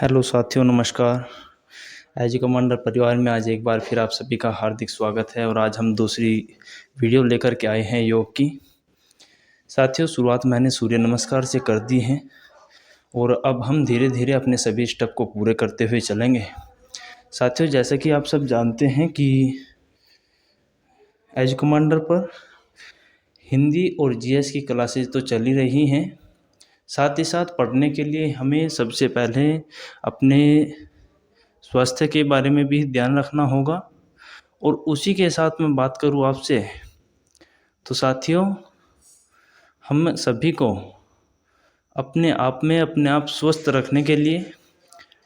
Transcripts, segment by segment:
Hello साथियों, नमस्कार। एजी commander परिवार में आज एक बार फिर आप सभी का हार्दिक स्वागत है और आज हम दूसरी वीडियो लेकर के आए हैं योग की। साथियों, शुरुआत मैंने सूर्य नमस्कार से कर दी है और अब हम धीरे धीरे अपने सभी स्टेप को पूरे करते हुए चलेंगे। साथियों, जैसा कि आप सब जानते हैं कि एजी कमांडर पर हिंदी और जीएस की क्लासेज तो चल ही रही हैं। साथ ही साथ पढ़ने के लिए हमें सबसे पहले अपने स्वास्थ्य के बारे में भी ध्यान रखना होगा। और उसी के साथ मैं बात करूँ आपसे तो साथियों, हम सभी को अपने आप स्वस्थ रखने के लिए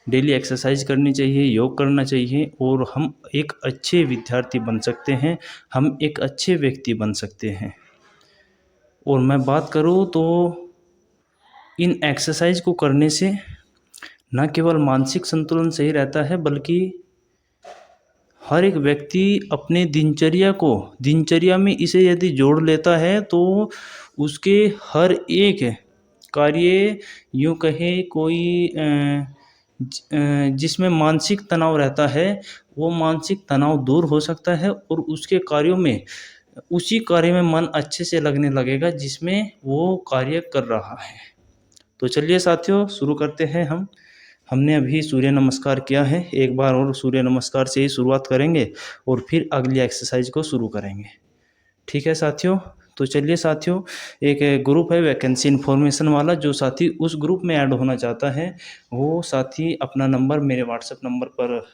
डेली एक्सरसाइज करनी चाहिए, योग करना चाहिए और हम एक अच्छे विद्यार्थी बन सकते हैं, हम एक अच्छे व्यक्ति बन सकते हैं। और मैं बात करूँ तो इन एक्सरसाइज को करने से न केवल मानसिक संतुलन सही रहता है बल्कि हर एक व्यक्ति अपने दिनचर्या में इसे यदि जोड़ लेता है तो उसके हर एक कार्य, यूँ कहे कोई जिसमें मानसिक तनाव रहता है वो मानसिक तनाव दूर हो सकता है और उसके कार्यों में उसी कार्य में मन अच्छे से लगने लगेगा जिसमें वो कार्य कर रहा है। तो चलिए साथियों, शुरू करते हैं। हमने अभी सूर्य नमस्कार किया है, एक बार और सूर्य नमस्कार से ही शुरुआत करेंगे और फिर अगली एक्सरसाइज को शुरू करेंगे। ठीक है साथियों? तो चलिए साथियों, एक ग्रुप है वैकेंसी इन्फॉर्मेशन वाला, जो साथी उस ग्रुप में ऐड होना चाहता है वो साथी अपना नंबर मेरे व्हाट्सएप नंबर पर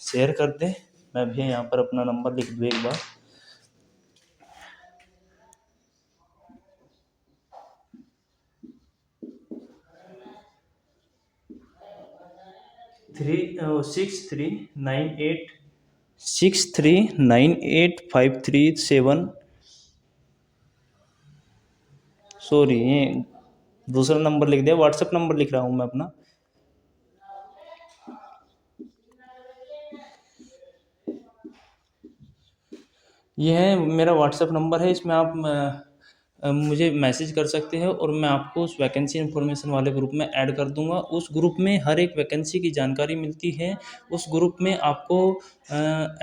शेयर कर दे। मैं भी यहाँ पर अपना नंबर लिख दूँ एक बार। 6398 सॉरी, ये दूसरा नंबर लिख दिया, व्हाट्सएप नंबर लिख रहा हूँ मैं अपना। ये है मेरा व्हाट्सएप नंबर है, इसमें आप मुझे मैसेज कर सकते हैं और मैं आपको उस वैकेंसी इन्फॉर्मेशन वाले ग्रुप में ऐड कर दूंगा। उस ग्रुप में हर एक वैकेंसी की जानकारी मिलती है। उस ग्रुप में आपको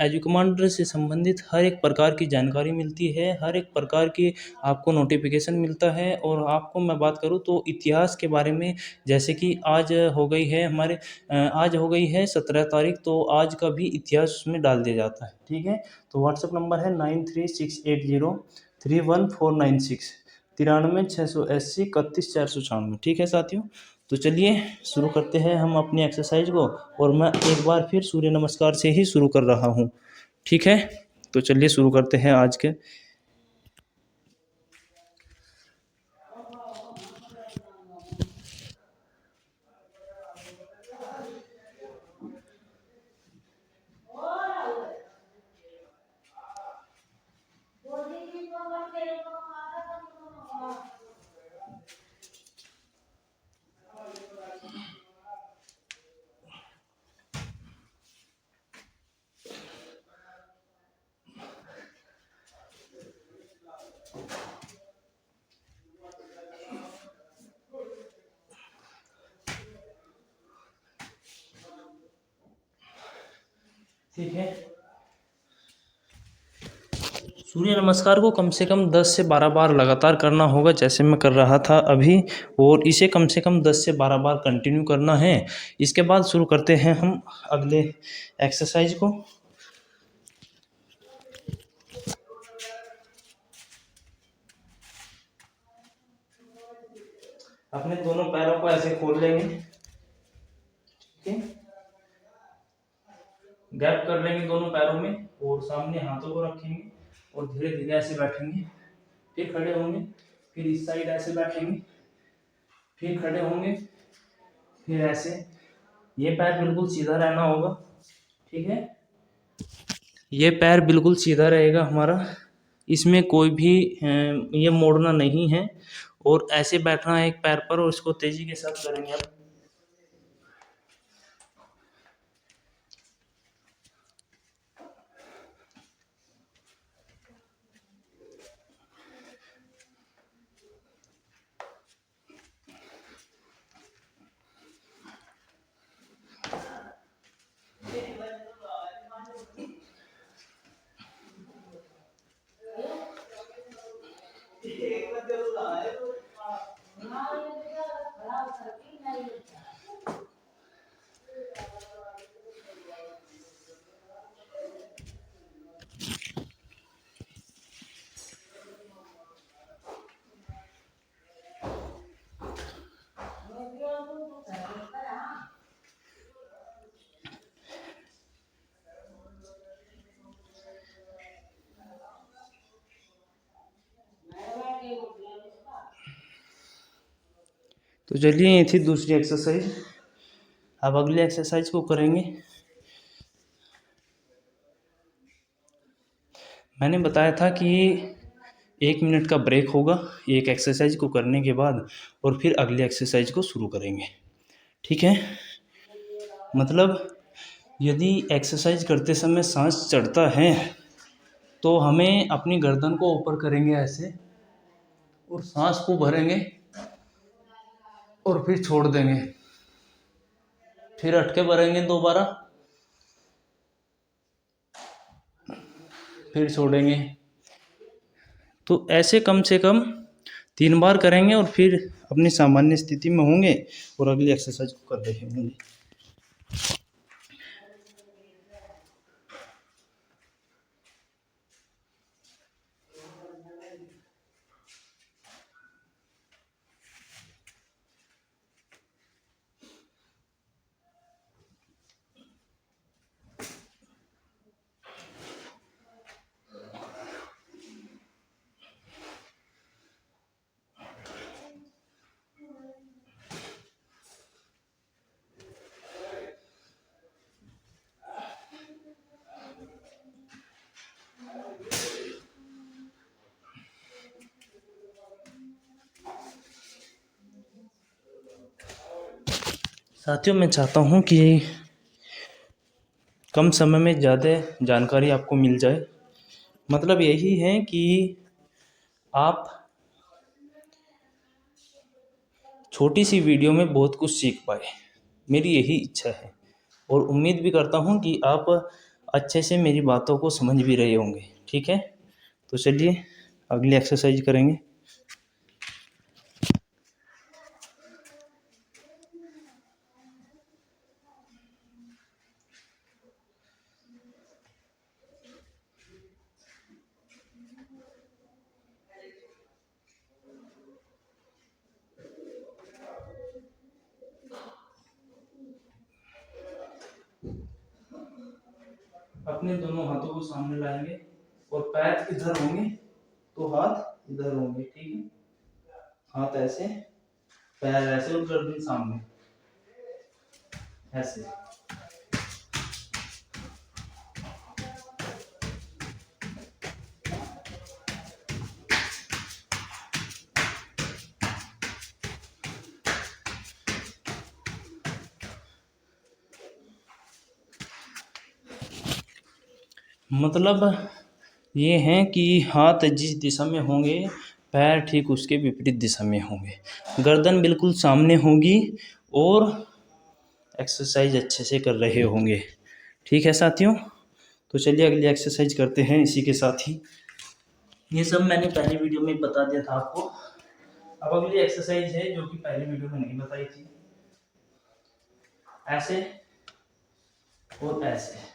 एजू कमांडर से संबंधित हर एक प्रकार की जानकारी मिलती है, हर एक प्रकार की आपको नोटिफिकेशन मिलता है। और आपको मैं बात करूँ तो इतिहास के बारे में, जैसे कि आज हो गई है आज हो गई है 17 तारीख, तो आज का भी इतिहास उसमें डाल दिया जाता है। ठीक है, तो व्हाट्सएप नंबर है 9368031496 93 680 31 496। ठीक है साथियों, तो चलिए शुरू करते हैं हम अपनी एक्सरसाइज को। और मैं एक बार फिर सूर्य नमस्कार से ही शुरू कर रहा हूँ। ठीक है, तो चलिए शुरू करते हैं आज के। ठीक है, सूर्य नमस्कार को कम से कम 10 से 12 बार लगातार करना होगा, जैसे मैं कर रहा था अभी। और इसे कम से कम 10 से 12 बार कंटिन्यू करना है। इसके बाद शुरू करते हैं हम अगले एक्सरसाइज को। अपने दोनों पैरों को ऐसे खोल लेंगे, ठीक है, गैप कर लेंगे दोनों पैरों में और सामने हाथों को रखेंगे और धीरे धीरे ऐसे बैठेंगे। फिर खड़े होंगे, फिर इस साइड ऐसे बैठेंगे, फिर खड़े होंगे, फिर ऐसे। ये पैर बिल्कुल सीधा रहना होगा। ठीक है, ये पैर बिल्कुल सीधा रहेगा हमारा, इसमें कोई भी ये मोड़ना नहीं है। और ऐसे बैठना है एक पैर पर और इसको तेजी के साथ करेंगे अब। तो चलिए ये थी दूसरी एक्सरसाइज। अब अगली एक्सरसाइज को करेंगे। मैंने बताया था कि 1 मिनट का ब्रेक होगा एक एक्सरसाइज को करने के बाद, और फिर अगली एक्सरसाइज को शुरू करेंगे। ठीक है, मतलब यदि एक्सरसाइज करते समय सांस चढ़ता है तो हमें अपनी गर्दन को ऊपर करेंगे ऐसे, और सांस को भरेंगे और फिर छोड़ देंगे, फिर अटके भरेंगे दोबारा, फिर छोड़ेंगे। तो ऐसे कम से कम 3 बार करेंगे और फिर अपनी सामान्य स्थिति में होंगे और अगली एक्सरसाइज को कर रहे होंगे। साथियों, मैं चाहता हूँ कि कम समय में ज़्यादा जानकारी आपको मिल जाए। मतलब यही है कि आप छोटी सी वीडियो में बहुत कुछ सीख पाए, मेरी यही इच्छा है। और उम्मीद भी करता हूँ कि आप अच्छे से मेरी बातों को समझ भी रहे होंगे। ठीक है, तो चलिए अगली एक्सरसाइज करेंगे। अपने दोनों हाथों को सामने लाएंगे और पैर इधर होंगे तो हाथ इधर होंगे। ठीक है, हाथ ऐसे, पैर ऐसे और गर्दन सामने ऐसे। मतलब ये हैं कि हाथ जिस दिशा में होंगे पैर ठीक उसके विपरीत दिशा में होंगे, गर्दन बिल्कुल सामने होगी और एक्सरसाइज अच्छे से कर रहे होंगे। ठीक है साथियों, तो चलिए अगली एक्सरसाइज करते हैं इसी के साथ ही। ये सब मैंने पहली वीडियो में बता दिया था आपको। अब अगली एक्सरसाइज है जो कि पहली वीडियो में नहीं बताई थी। ऐसे और ऐसे।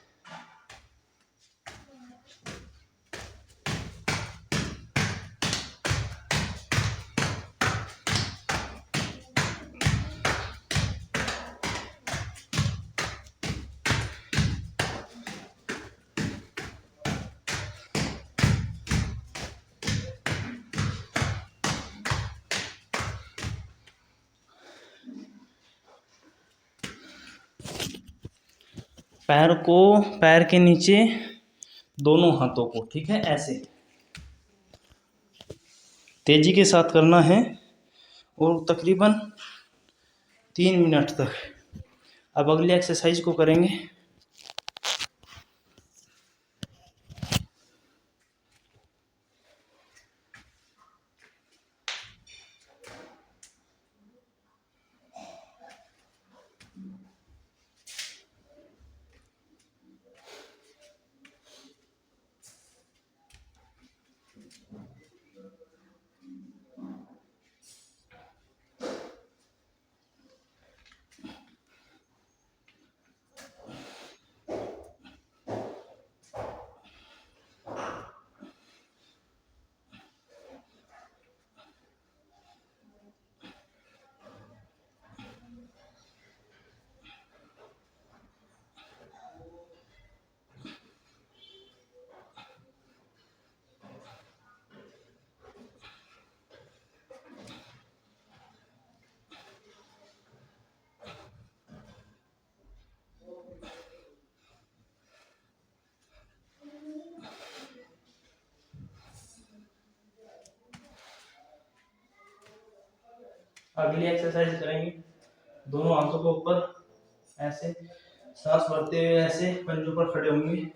पैर के नीचे दोनों हाथों को, ठीक है, ऐसे तेजी के साथ करना है और तकरीबन 3 मिनट तक। अब अगली एक्सरसाइज को करेंगे। अगली एक्सरसाइज करेंगे, दोनों हाथों को ऊपर ऐसे, सांस भरते हुए ऐसे पंजों पर खड़े होंगे।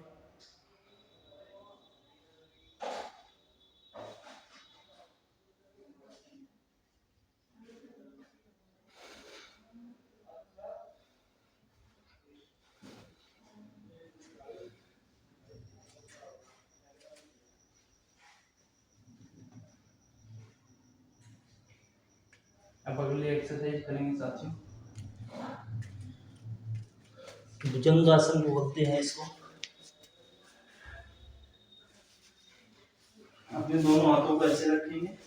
अब अगली एक्सरसाइज करेंगे साथियों, भुजंगासन बोलते हैं इसको। अपने दोनों हाथों को ऐसे रखेंगे,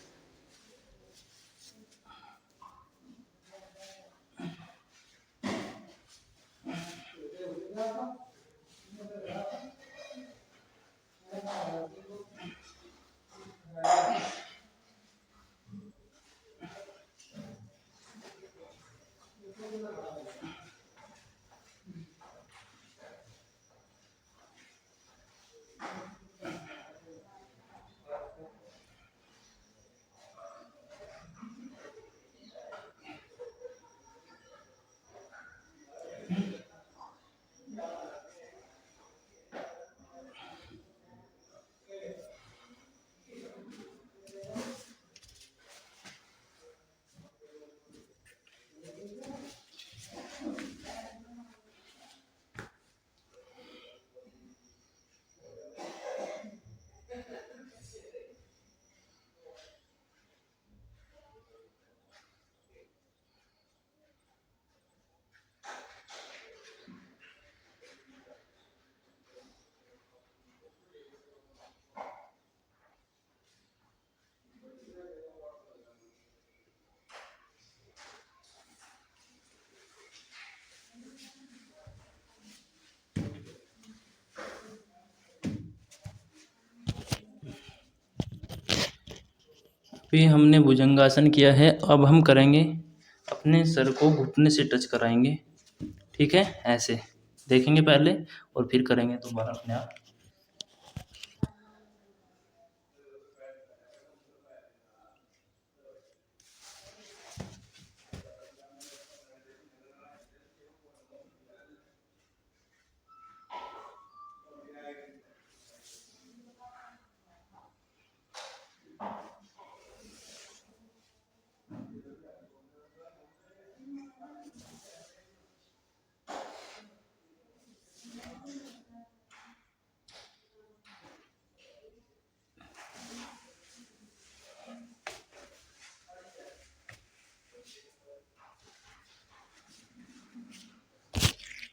फिर हमने भुजंगासन किया है। अब हम करेंगे, अपने सर को घुटने से टच कराएंगे, ठीक है, ऐसे देखेंगे पहले और फिर करेंगे दोबारा अपने आप।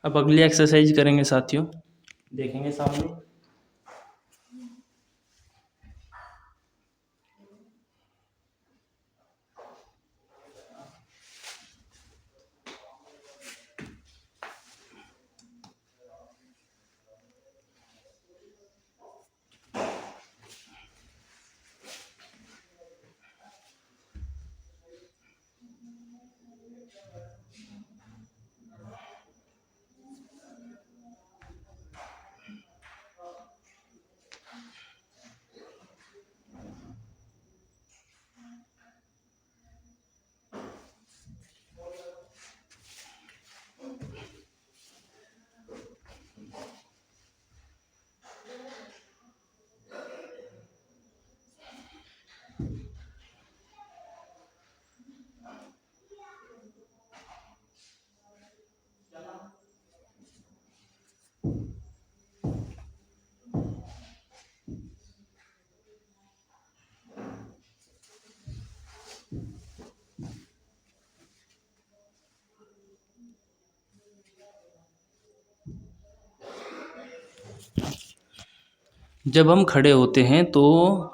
अब अगली एक्सरसाइज करेंगे साथियों, देखेंगे सामने। जब हम खड़े होते हैं तो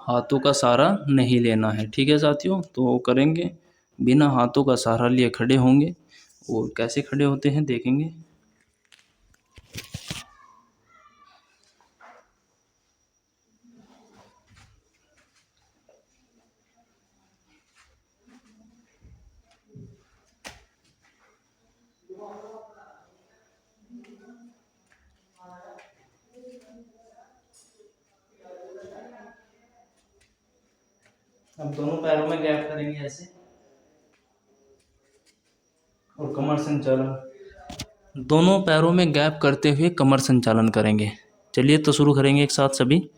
हाथों का सहारा नहीं लेना है, ठीक है साथियों। तो करेंगे, बिना हाथों का सहारा लिए खड़े होंगे, और कैसे खड़े होते हैं देखेंगे। अब दोनों पैरों में गैप करेंगे ऐसे, और कमर संचालन, दोनों पैरों में गैप करते हुए कमर संचालन करेंगे। चलिए तो शुरू करेंगे एक साथ सभी।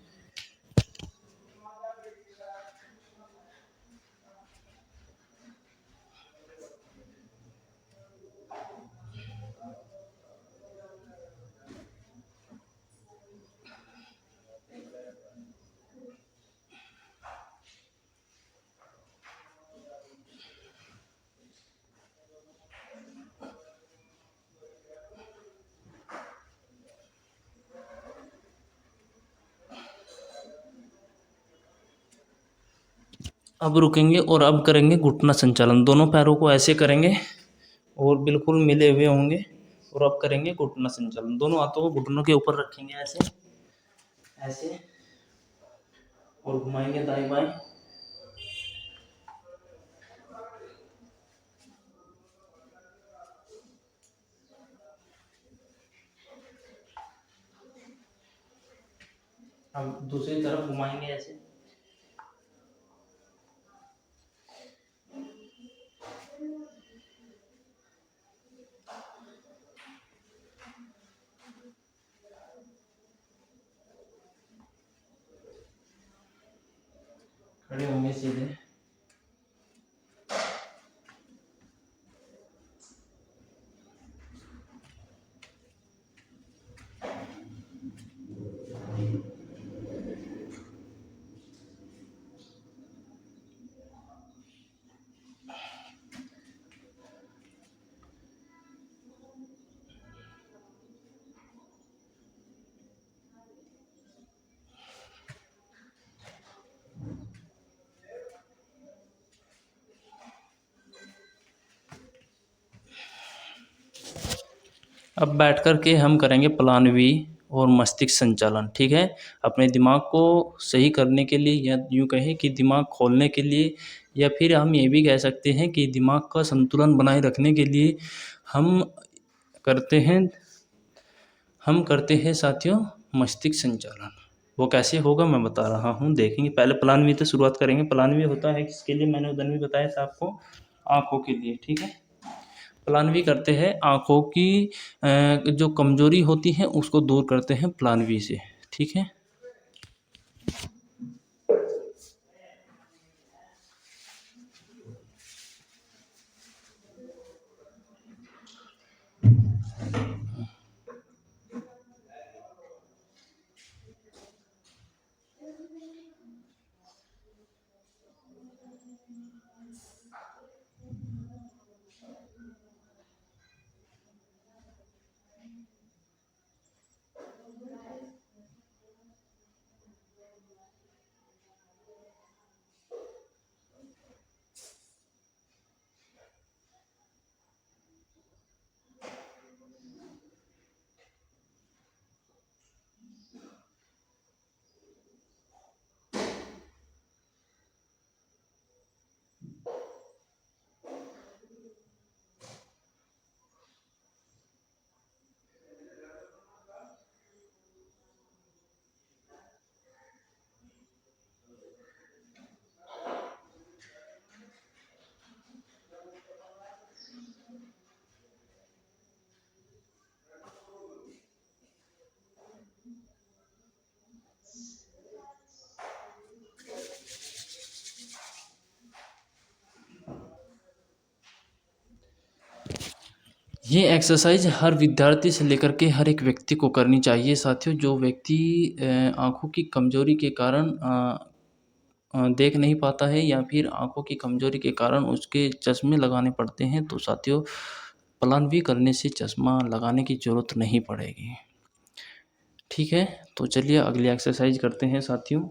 अब रुकेंगे और अब करेंगे घुटना संचालन। दोनों पैरों को ऐसे करेंगे और बिल्कुल मिले हुए होंगे और अब करेंगे घुटना संचालन। दोनों हाथों को घुटनों के ऊपर रखेंगे ऐसे ऐसे और घुमाएंगे दाएं बाएं। अब दूसरी तरफ घुमाएंगे ऐसे। खड़े होंगे सीधे। अब बैठ कर के हम करेंगे प्लानवी और मस्तिष्क संचालन। ठीक है, अपने दिमाग को सही करने के लिए, या यूँ कहें कि दिमाग खोलने के लिए, या फिर हम ये भी कह सकते हैं कि दिमाग का संतुलन बनाए रखने के लिए हम करते हैं साथियों मस्तिष्क संचालन। वो कैसे होगा मैं बता रहा हूँ, देखेंगे। पहले प्लानवी से शुरुआत करेंगे। प्लानवी होता है किसके लिए, मैंने उधर भी बताया था आपको, आँखों के लिए। ठीक है, प्लानवी करते हैं आँखों की जो कमजोरी होती है उसको दूर करते हैं प्लानवी से। ठीक है, ये एक्सरसाइज हर विद्यार्थी से लेकर के हर एक व्यक्ति को करनी चाहिए साथियों। जो व्यक्ति आँखों की कमजोरी के कारण देख नहीं पाता है, या फिर आँखों की कमजोरी के कारण उसके चश्मे लगाने पड़ते हैं, तो साथियों प्लानवी करने से चश्मा लगाने की ज़रूरत नहीं पड़ेगी। ठीक है, तो चलिए अगली एक्सरसाइज करते हैं साथियों।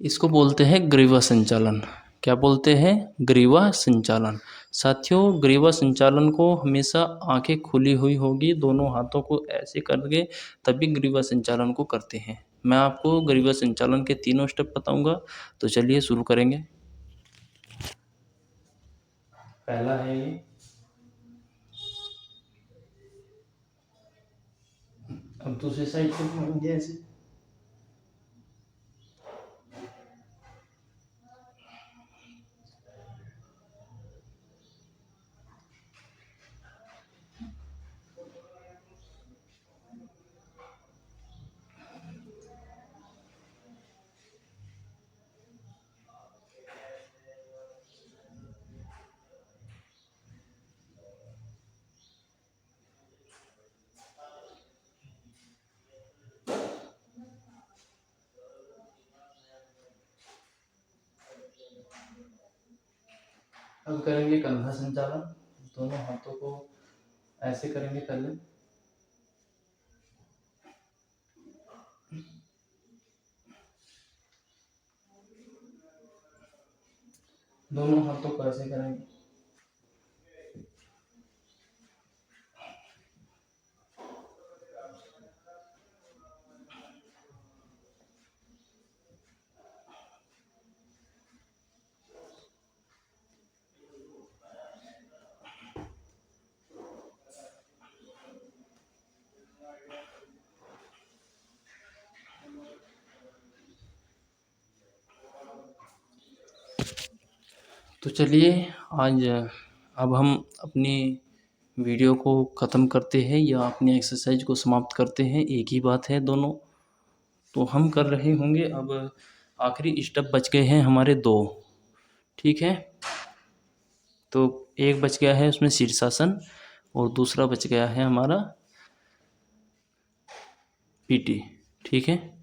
इसको बोलते हैं ग्रीवा संचालन। क्या बोलते हैं, ग्रीवा संचालन। साथियों, ग्रीवा संचालन को हमेशा आंखें खुली हुई होगी, दोनों हाथों को ऐसे करके तभी ग्रीवा संचालन को करते हैं। मैं आपको ग्रीवा संचालन के तीनों स्टेप बताऊंगा, तो चलिए शुरू करेंगे। पहला है ये, अब दूसरे साइड से घुमाएंगे ऐसे। अब करेंगे कंधा संचालन, दोनों हाथों को ऐसे करेंगे पहले, दोनों हाथों को ऐसे करेंगे। तो चलिए आज अब हम अपनी वीडियो को ख़त्म करते हैं या अपनी एक्सरसाइज को समाप्त करते हैं, एक ही बात है दोनों। तो हम कर रहे होंगे अब, आखिरी स्टेप बच गए हैं हमारे दो, ठीक है। तो एक बच गया है उसमें शीर्षासन, और दूसरा बच गया है हमारा पीटी, ठीक है।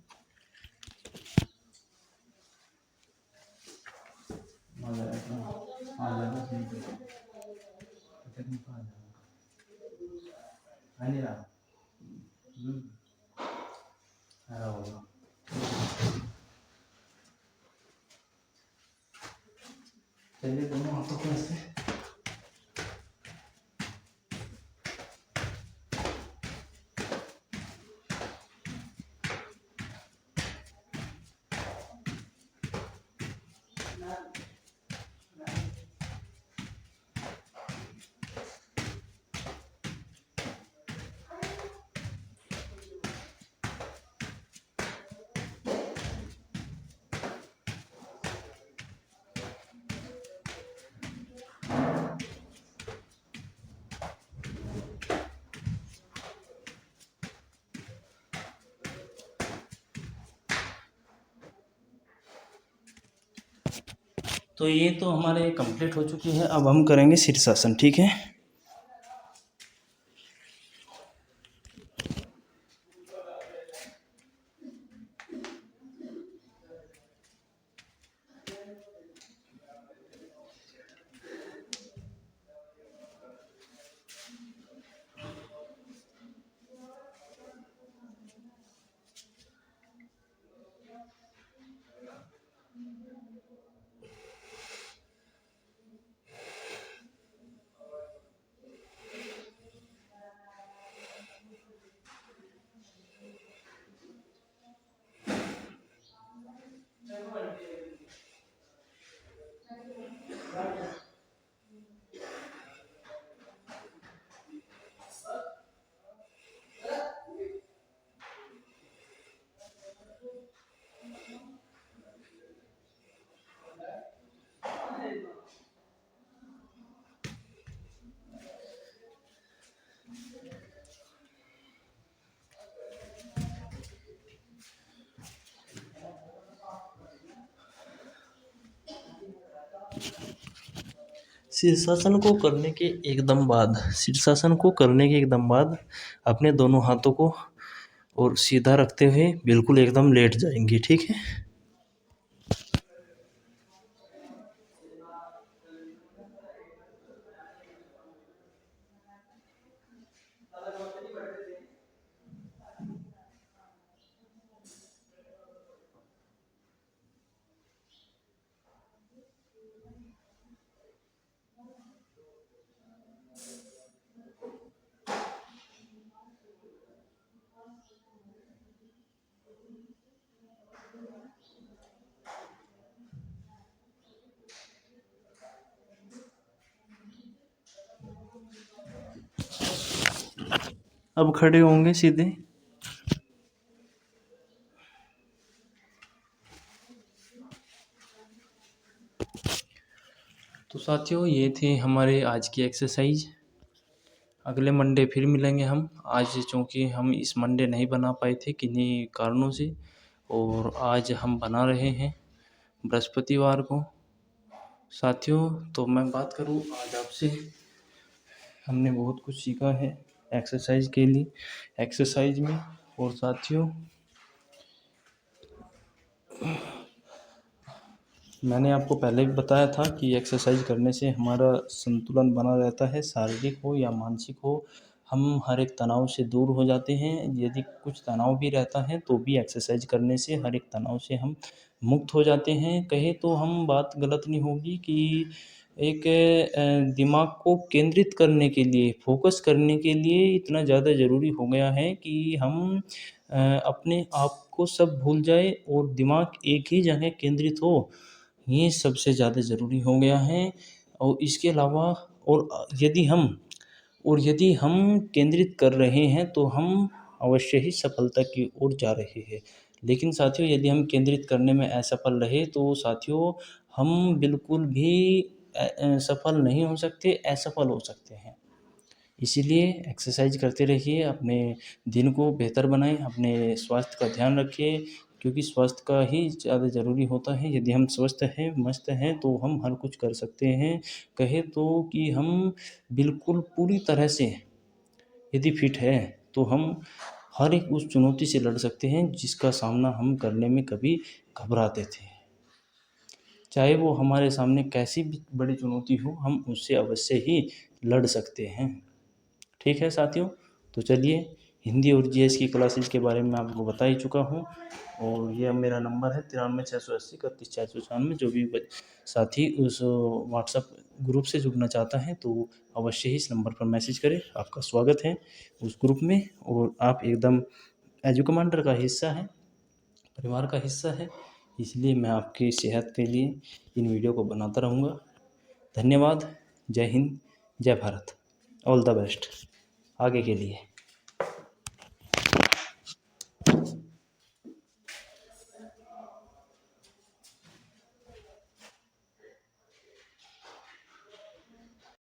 चलिए दोनों हाथों को ऐसे, तो ये तो हमारे कंप्लीट हो चुकी है। अब हम करेंगे शीर्षासन, ठीक है। शीर्षासन को करने के एकदम बाद अपने दोनों हाथों को और सीधा रखते हुए बिल्कुल एकदम लेट जाएंगे, ठीक है। अब खड़े होंगे सीधे। तो साथियों, ये थे हमारे आज की एक्सरसाइज। अगले मंडे फिर मिलेंगे हम। आज चूँकि हम इस मंडे नहीं बना पाए थे किन्हीं कारणों से, और आज हम बना रहे हैं बृहस्पतिवार को। साथियों, तो मैं बात करूँ आज आपसे, हमने बहुत कुछ सीखा है एक्सरसाइज के लिए, एक्सरसाइज में। और साथियों, मैंने आपको पहले भी बताया था कि एक्सरसाइज करने से हमारा संतुलन बना रहता है, शारीरिक हो या मानसिक हो। हम हर एक तनाव से दूर हो जाते हैं। यदि कुछ तनाव भी रहता है तो भी एक्सरसाइज करने से हर एक तनाव से हम मुक्त हो जाते हैं। कहे तो हम बात गलत नहीं होगी कि एक दिमाग को केंद्रित करने के लिए, फोकस करने के लिए इतना ज़्यादा ज़रूरी हो गया है कि हम अपने आप को सब भूल जाए और दिमाग एक ही जगह केंद्रित हो, ये सबसे ज़्यादा ज़रूरी हो गया है। और इसके अलावा, और यदि हम केंद्रित कर रहे हैं तो हम अवश्य ही सफलता की ओर जा रहे हैं। लेकिन साथियों, यदि हम केंद्रित करने में असफल रहे तो साथियों, हम बिल्कुल भी सफल नहीं हो सकते, असफल हो सकते हैं। इसीलिए एक्सरसाइज करते रहिए, अपने दिन को बेहतर बनाएं, अपने स्वास्थ्य का ध्यान रखिए, क्योंकि स्वास्थ्य का ही ज़्यादा ज़रूरी होता है। यदि हम स्वस्थ हैं, मस्त हैं, तो हम हर कुछ कर सकते हैं। कहे तो कि हम बिल्कुल पूरी तरह से यदि फिट है तो हम हर एक उस चुनौती से लड़ सकते हैं जिसका सामना हम करने में कभी घबराते थे। चाहे वो हमारे सामने कैसी भी बड़ी चुनौती हो, हम उससे अवश्य ही लड़ सकते हैं। ठीक है साथियों, तो चलिए, हिंदी और जीएस की क्लासेज के बारे में आपको बता ही चुका हूँ। और ये मेरा नंबर है 93 680 31 494। जो भी साथी उस व्हाट्सएप ग्रुप से जुड़ना चाहता है तो अवश्य ही इस नंबर पर मैसेज करें। आपका स्वागत है उस ग्रुप में, और आप एकदम एजू कमांडर का हिस्सा है, परिवार का हिस्सा है। इसलिए मैं आपकी सेहत के लिए इन वीडियो को बनाता रहूँगा। धन्यवाद। जय हिंद, जय भारत। ऑल द बेस्ट आगे के लिए।